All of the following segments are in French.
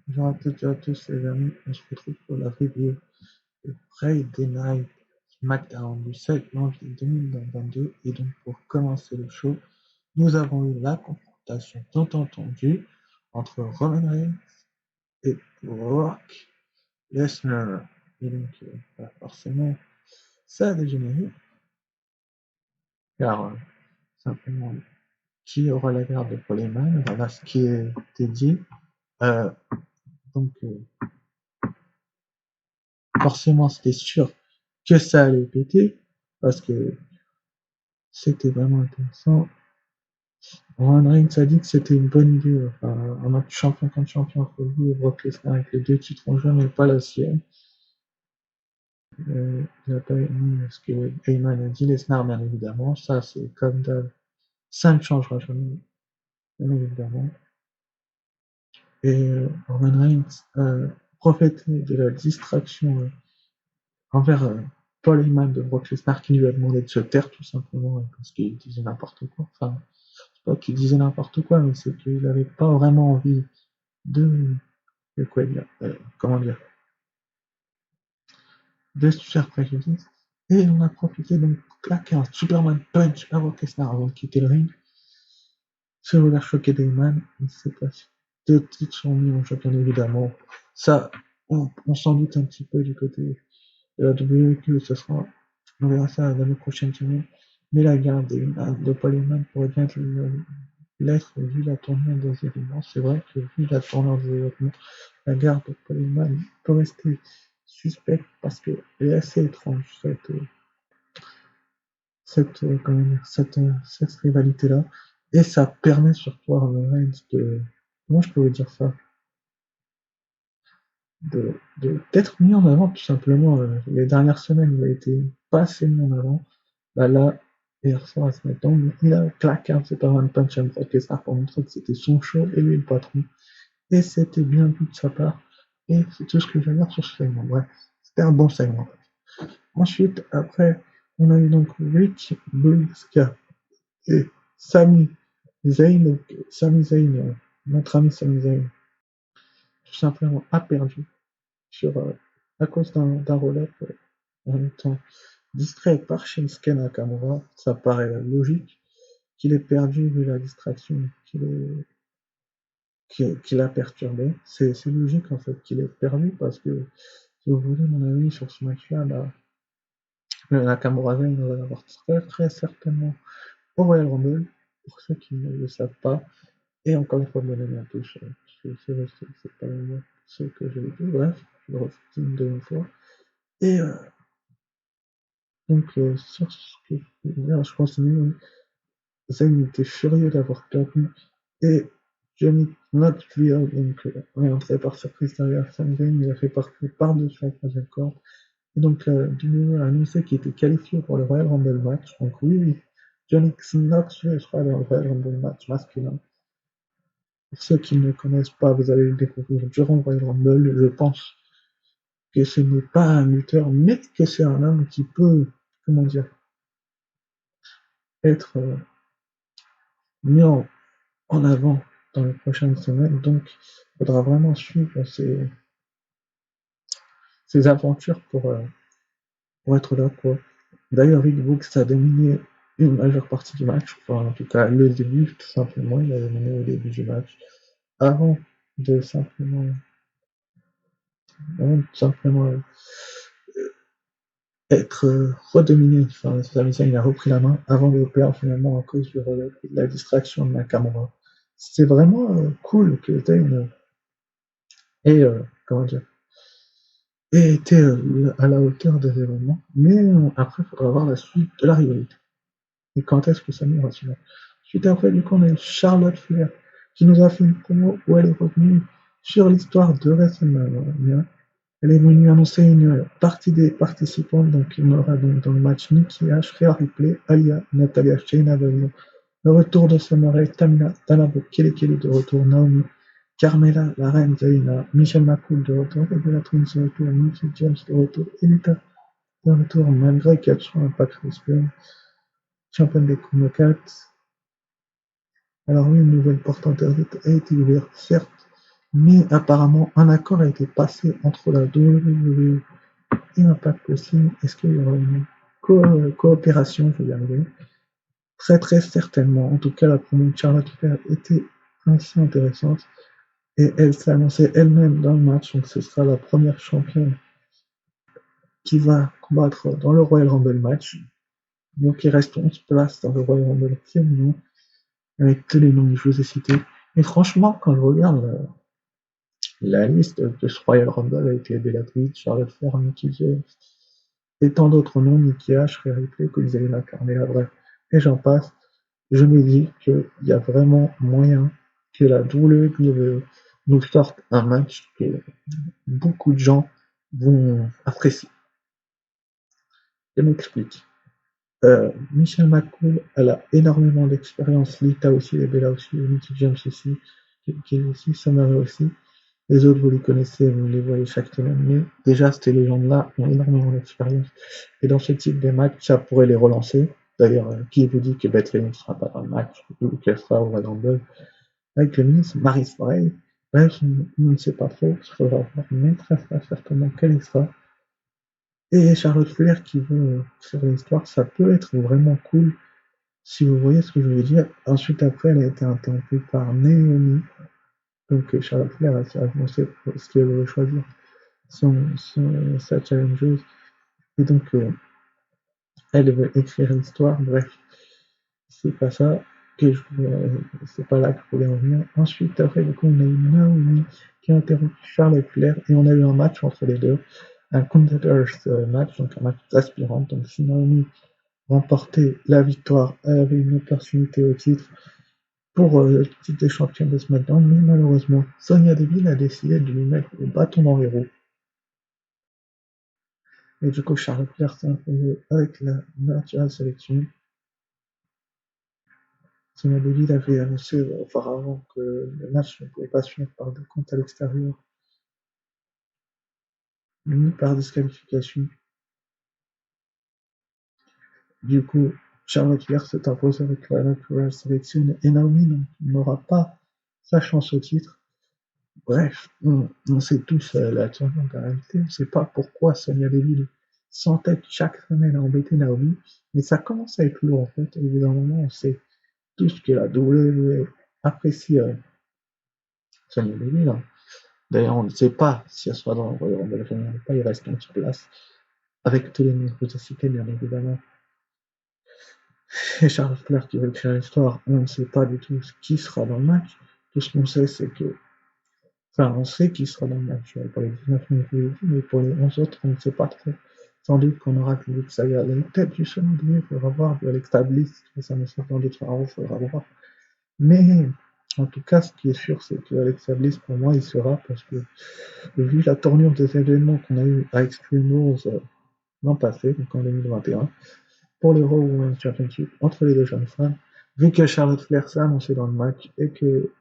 Bonjour à toutes et à tous les amis, on se retrouve pour la review de Friday Night SmackDown du 7 janvier 2022. Et donc pour commencer le show, nous avons eu la confrontation tant entendue entre Roman Reigns et Brock Lesnar. Et donc forcément ça a dégénéré, car simplement qui aura la garde de Paul Heyman, voilà ce qui est dit. Euh, donc forcément c'était sûr que ça allait péter, parce que c'était vraiment intéressant. Roman Reigns a dit que c'était une bonne idée, enfin, un match champion contre champion entre lui et Brock Lesnar avec les deux titres en jeu, mais pas la sienne. Il n'a pas aimé ce que Heyman a dit, Lesnar bien évidemment, ça c'est comme d'hab, ça ne changera jamais, bien évidemment. Et Roman Reigns profitait de la distraction envers Paul Heyman de Brock Lesnar, qui lui a demandé de se taire tout simplement parce qu'il disait n'importe quoi. Enfin, c'est pas qu'il disait n'importe quoi, mais c'est qu'il n'avait pas vraiment envie de, de quoi dire, comment dire, de se faire préjudice. Et on a profité donc pour claquer un Superman Punch à Brock Lesnar avant de quitter le ring. Ce regard choqué d'Heyman, il s'est passé. Deux titres sont mis en jeu, bien évidemment. Ça, on s'en doute un petit peu du côté de la WWE que ce sera, on verra ça l'année prochaine semaine. Mais la garde de Paul Heyman pourrait bien l'être vu la tournure des événements. C'est vrai que vu la tournure des événements, la garde de Paul Heyman peut rester suspecte parce qu'elle est assez étrange, comment dire, cette rivalité-là. Et ça permet surtout à Roman Reigns de, comment je peux vous dire ça, d'être mis en avant tout simplement. Les dernières semaines, il a été pas assez mis en avant. Bah là, hier soir à SmackDown, il a claqué un Superman Punch à Brock Lesnar pour montrer que c'était son show et lui le patron. Et c'était bien vu de sa part. Et c'est tout ce que je veux dire sur ce segment. Bref, c'était un bon segment. Ensuite, après, on a eu donc Rick Briscoe et Sami Zayn. Donc, Sami Zayn, notre ami Sami Zayn, tout simplement a perdu sur, à cause d'un roll-up en étant distrait par Shinsuke Nakamura. Ça paraît logique qu'il ait perdu vu la distraction qui l'a perturbé. C'est logique en fait qu'il ait perdu parce que si vous voulez mon avis sur ce match-là, bah, Nakamura Zayn va avoir très certainement au Royal Rumble, pour ceux qui ne le savent pas. Et encore une fois, bonne année à tous. C'est pas ce que j'ai dit. Bref, je le refais une deuxième fois. Et donc, sur ce que je veux dire, je continue. Zayn était furieux d'avoir perdu. Et Johnny Knoxville, donc, est entré par surprise derrière Sami Zayn, il a fait partie par-dessus la troisième corde. Et donc, WWE a annoncé qu'il était qualifié pour le Royal Rumble match. Donc, oui, Johnny Knoxville sera dans le Royal Rumble match masculin. Pour ceux qui ne le connaissent pas, vous allez le découvrir durant le Royal Rumble. Je pense que ce n'est pas un lutteur, mais que c'est un homme qui peut, comment dire, être mis en avant dans les prochaines semaines. Donc, il faudra vraiment suivre ses aventures pour être là, quoi. D'ailleurs, Rick Books a dominé une majeure partie du match, enfin, en tout cas, le début, tout simplement. Il a dominé au début du match, avant de simplement, être redominé. Enfin, Sami Zayn a repris la main avant de perdre finalement à cause du relais et de la distraction de Nakamura. C'est vraiment cool que Zayn ait, comment dire, ait été à la hauteur des événements, mais après, il faudra voir la suite de la rivalité. Et quand est-ce que ça ira celui-là. Suite après, du coup, on a eu Charlotte Flair qui nous a fait une promo où elle est revenue sur l'histoire de WrestleMania. Elle est venue annoncer une partie des participants, donc il y en aura donc dans le match Nikki H, Rhea Ripley, Alia, Natalia, Shayna Baszler, le retour de Summer Rae, Tamina, Dana Brooke, Kelly Kelly de retour, Naomi, Carmella, la reine Zelina, Michelle McCool de retour, Bella Twins de retour, Mickie James de retour, Elita de retour, malgré qu'elle soit un Patrice Spring, championne des Cats. Alors oui, une nouvelle porte interdite a été ouverte, certes, Mais apparemment, un accord a été passé entre la WWE et Impact Wrestling. Est-ce qu'il y aura une coopération, je vais y arriver? Très très certainement. En tout cas, la promo de Charlotte Flair était assez intéressante. Et elle s'est annoncée elle-même dans le match, donc ce sera la première championne qui va combattre dans le Royal Rumble match. Donc il reste 11 places dans le Royal Rumble féminin, avec tous les noms que je vous ai cités. Et franchement, quand je regarde la liste de ce Royal Rumble avec les Bella Twitch, Charlotte Flair, Mickey James, et tant d'autres noms, Nikki H, Rhea Ripley, Zelina Carmella, bref, et j'en passe, je me dis qu'il y a vraiment moyen que la WWE nous sorte un match que beaucoup de gens vont apprécier. Je m'explique. Michelle McCool, elle a énormément d'expérience. Lita aussi, et Bella aussi, Mickey James aussi, qui est aussi, Summer aussi. Les autres, vous les connaissez, vous les voyez chaque semaine, mais déjà, ces légendes-là ont énormément d'expérience. Et dans ce type de match, ça pourrait les relancer. D'ailleurs, qui vous dit que Beth Phoenix ne sera pas dans le match, ou qu'elle sera au Royal Rumble avec le ministre Maryse Frey? Bref, on ne sait pas trop, il faudra voir, mais très certainement quelle y sera. Et Charlotte Flair qui veut faire l'histoire, ça peut être vraiment cool, si vous voyez ce que je veux dire. Ensuite, après, elle a été interrompue par Naomi. Donc, Charlotte Flair a annoncé ce qu'elle veut choisir sa challengeuse. Et donc, elle veut écrire l'histoire. Bref, c'est pas ça que c'est pas là que je voulais en venir. Ensuite, après, du coup, on a eu Naomi qui a interrompu Charlotte Flair et on a eu un match entre les deux. Un contenders match, donc un match aspirant. Donc, si Naomi remportait la victoire, elle avait une opportunité au titre pour le titre de championne de SmackDown, mais malheureusement, Sonya Deville a décidé de lui mettre le bâton dans les roues. Et du coup, Charlotte Flair s'est imposée avec la Natural Selection. Sonya Deville avait annoncé auparavant que le match ne pouvait pas se finir par des comptes à l'extérieur, ni par disqualification. Du coup, Charlotte Flair s'est imposée avec la Natural Selection et Naomi n'aura pas sa chance au titre. Bref, on sait tous la tournure de la réalité, on ne sait pas pourquoi Sonya Deville s'entête chaque semaine à embêter Naomi, mais ça commence à être lourd en fait. Au bout d'un moment, on sait tous que la WWE apprécie Sonya Deville. Hein. D'ailleurs, on ne sait pas si elle sera dans le Royal Rumble féminin ou pas, il reste une petite place, avec tous les noms que vous avez cités, bien évidemment. Et Charles Flair qui veut créer l'histoire, on ne sait pas du tout qui sera dans le match. Tout ce qu'on sait, c'est que enfin, on sait qui sera dans le match pour les 19 minutes, mais pour les 11 autres, on ne sait pas trop. Sans doute qu'on aura du Luke Saga. Peut-être du Sean il faudra voir, de Alexa Bliss, ça me semble dans d'autres pharaons, il faudra voir. Mais, en tout cas, ce qui est sûr, c'est que Alexa Bliss, pour moi, il sera, parce que, vu la tournure des événements qu'on a eu à Extreme Rules l'an passé, donc en 2021, pour le Raw Women's Championship, entre les deux jeunes femmes, vu que Charlotte Flair s'est annoncée dans le match, et que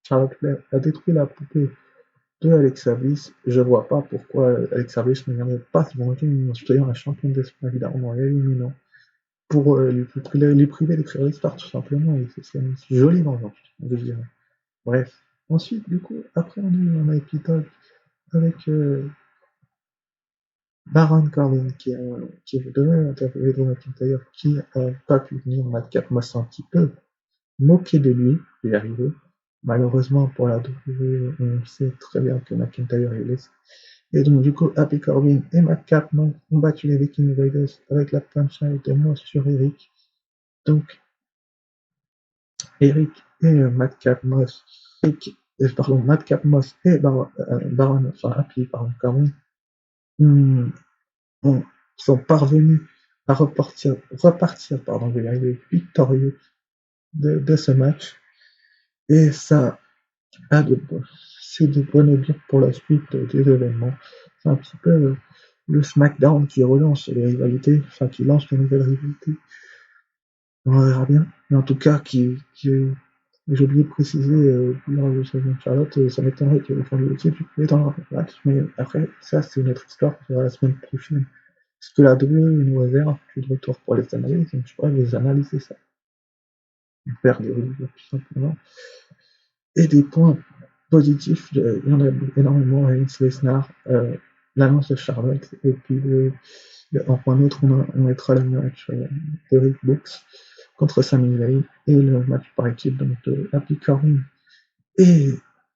Charlotte Flair a détruit la poupée de Alexa Bliss, je vois pas pourquoi Alexa Bliss ne viendrait pas se venger en soyant la championne de SmackDown en l'éliminant pour lui priver d'écrire l'histoire tout simplement, et c'est une jolie vengeance, je dirais. Bref. Ensuite, du coup, après on a eu un épisode avec Baron Corbin qui devait interviewer Drew McIntyre qui n'a pas pu venir. Madcap m'a un petit peu moqué de lui, il est arrivé. Malheureusement pour la WWE, on sait très bien que McIntyre est laissé. Et donc, du coup, Happy Corbin et Madcap ont battu les Viking Raiders avec la punchline de Moss sur Eric. Donc, Eric et Madcap Moss, Madcap Moss et enfin Happy Corbin, sont parvenus à repartir victorieux de ce match. Et ça c'est de bon augure pour la suite des événements. C'est un petit peu le SmackDown qui relance les rivalités, enfin qui lance les nouvelles rivalités. On verra bien. Mais en tout cas, j'ai oublié de préciser lors de de Charlotte, ça m'étonnerait qu'elle fasse le titre dans le match, mais après, ça c'est une autre histoire, on verra la semaine prochaine. Ce que la WWE nous réserve, je suis de retour pour les analyses, donc je pourrais vous analyser ça. Faire des reviews tout simplement. Et des points positif, il y en a énormément. Reigns, Lesnar, l'annonce de Charlotte, et puis en point neutre, on mettra le match de Rick Books contre Sami Zayn et le match par équipe donc de Happy Corbin et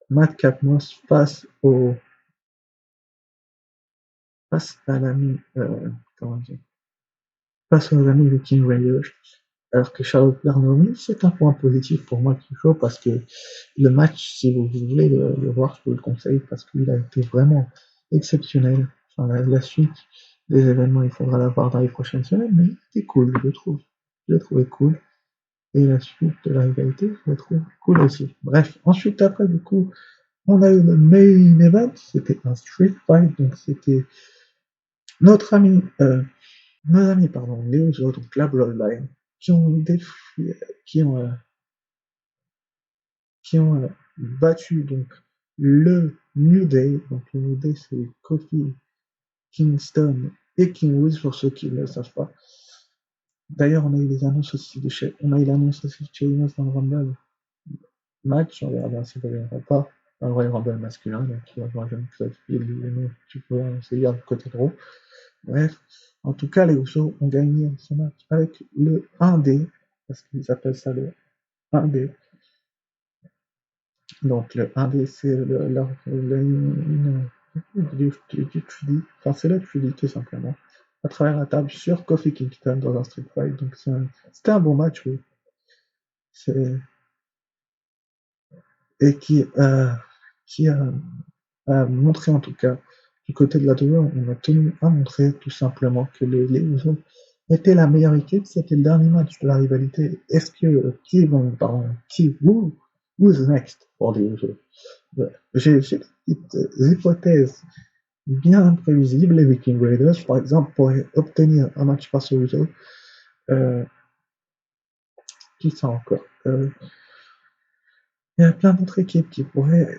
Matt Capmos face à l'ami comment dire face aux amis de King Raiders. Alors que Charlotte Naomi, c'est un point positif pour moi qu'il faut parce que le match, si vous voulez le voir, je vous le conseille parce qu'il a été vraiment exceptionnel. Enfin, la suite des événements, il faudra la voir dans les prochaines semaines, mais c'est cool, je trouve. Je l'ai trouvé cool. Et la suite de la rivalité, je la trouve cool aussi. Bref, ensuite, après, du coup, on a eu le main event. C'était un street fight, donc c'était notre ami, nos amis, pardon, les Usos, donc la Bloodline, qui ont défié, qui ont battu donc le New Day. Donc le New Day, c'est Kofi Kingston et King Woods pour ceux qui ne le savent pas. D'ailleurs, on a eu les annonces aussi on a eu l'annonce aussi de Sheamus dans le Rumble match. On verra bien s'il ne reviendra pas dans le Royal Rumble masculin. Donc il va voir John Claude tu peux essayer du côté droit. Bref, en tout cas, les Usos ont gagné ce match avec le 1D, parce qu'ils appellent ça le 1D. Donc le 1D, c'est du 3D, enfin c'est le 3D tout simplement, à travers la table sur Kofi Kingston dans un street fight. Donc c'était un bon match, oui. Et qui a montré en tout cas, du côté de la WWE, on a tenu à montrer tout simplement que les Usos étaient la meilleure équipe. C'était le dernier match de la rivalité. Est-ce que who's next pour les Usos? J'ai des petites hypothèses bien prévisibles. Les Viking Raiders, par exemple, pourraient obtenir un match face aux Usos. Qui ça encore? Il y a plein d'autres équipes qui pourraient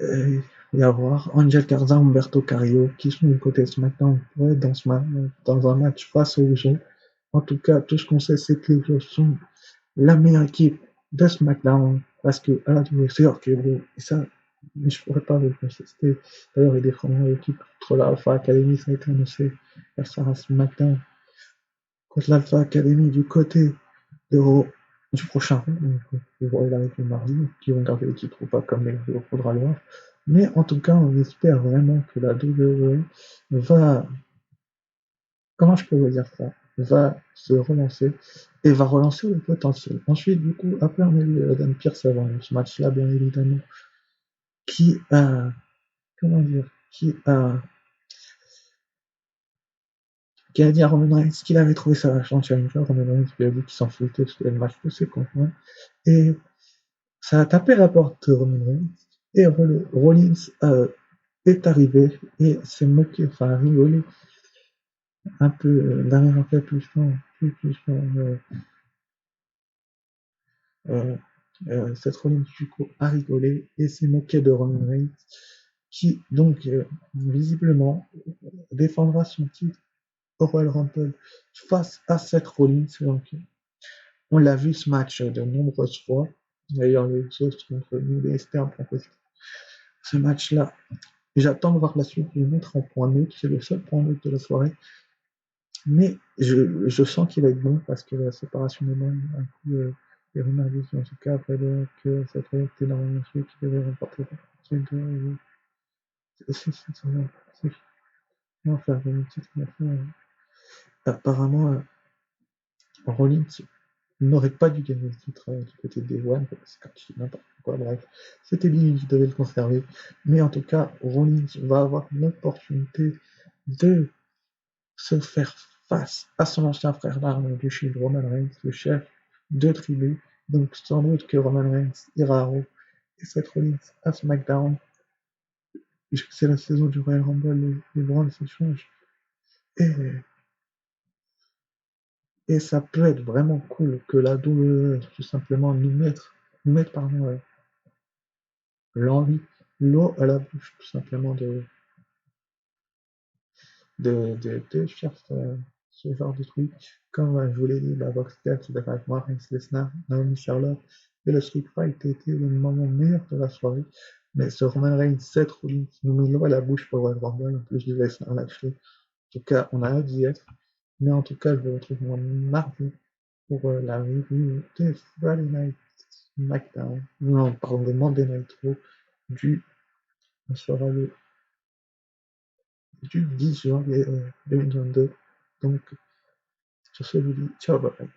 y avoir. Angel Garza, Humberto Carrillo, qui sont du côté de SmackDown, pourraient être dans un match face aux Usos. En tout cas, tout ce qu'on sait, c'est que les Usos sont la meilleure équipe de SmackDown, parce que à la WWE, c'est hors et ça, mais je pourrais pas vous le contester. D'ailleurs, il y a des vraiment l'équipe contre l'Alpha Academy, ça a été annoncé, elle sera à SmackDown contre l'Alpha Academy du côté de du prochain round, donc vous voyez avec le mardi, qui vont garder le titre ou pas, comme il faudra le voir. Mais en tout cas, on espère vraiment que la WWE va, comment je peux vous dire ça, va se relancer et va relancer le potentiel. Ensuite, du coup, après, on a eu Dan Pierce avant ce match-là, bien évidemment, qui a, comment dire, qui a dit à Roman Reigns qu'il avait trouvé ça vachement challengeant. Roman Reigns lui a dit qu'il s'en foutait parce que le match poussé contre moi. Et ça a tapé la porte de Roman Reigns. Et Rollins est arrivé et s'est moqué, enfin a rigolé un peu derrière un fait plus fort, Seth Rollins du coup a rigolé et s'est moqué de Roman Reigns qui donc visiblement défendra son titre au Royal Rumble face à Seth Rollins. Donc on l'a vu ce match de nombreuses fois. D'ailleurs les autres contre nous les externes ce match-là. J'attends de voir la suite du mettre en point neutre, c'est le seul point neutre de la soirée. Mais je sens qu'il va être bon parce que la séparation des mains, un coup, les rumeurs disent en tout cas après que cette fois était normalement celui qui devait remporter c'est enfin une petite apparemment Rollins n'aurait pas dû gagner le titre du côté des One parce que c'est n'importe quoi, bref, c'était lui qui devait le conserver. Mais en tout cas, Rollins va avoir une opportunité de se faire face à son ancien frère d'armes du Shield, Roman Reigns, le chef de tribu. Donc sans doute que Roman Reigns ira à Raw et Seth Rollins à SmackDown, puisque c'est la saison du Royal Rumble, les brands s'échangent. Et, et ça peut être vraiment cool que la WWE tout simplement nous mette pardon, l'envie, l'eau à la bouche tout simplement de faire ce genre de truc. Comme je vous l'ai dit, Vox 4, c'est avec moi, Reigns Lesnar, Naomi Charlotte, et le Street Fight était le moment meilleur de la soirée. Mais ce Roman Reigns, Seth Rollins, nous met l'eau à la bouche pour le Royal Rumble. En plus, je laisse un lâcher. En tout cas, on a hâte d'y être. Mais en tout cas, je vous retrouve moi mardi pour la review de Friday Night SmackDown. Non, pardon, de Monday Night Raw du, on sera du 10 janvier 2022. Donc, sur ce, je vous dis ciao, bye bye.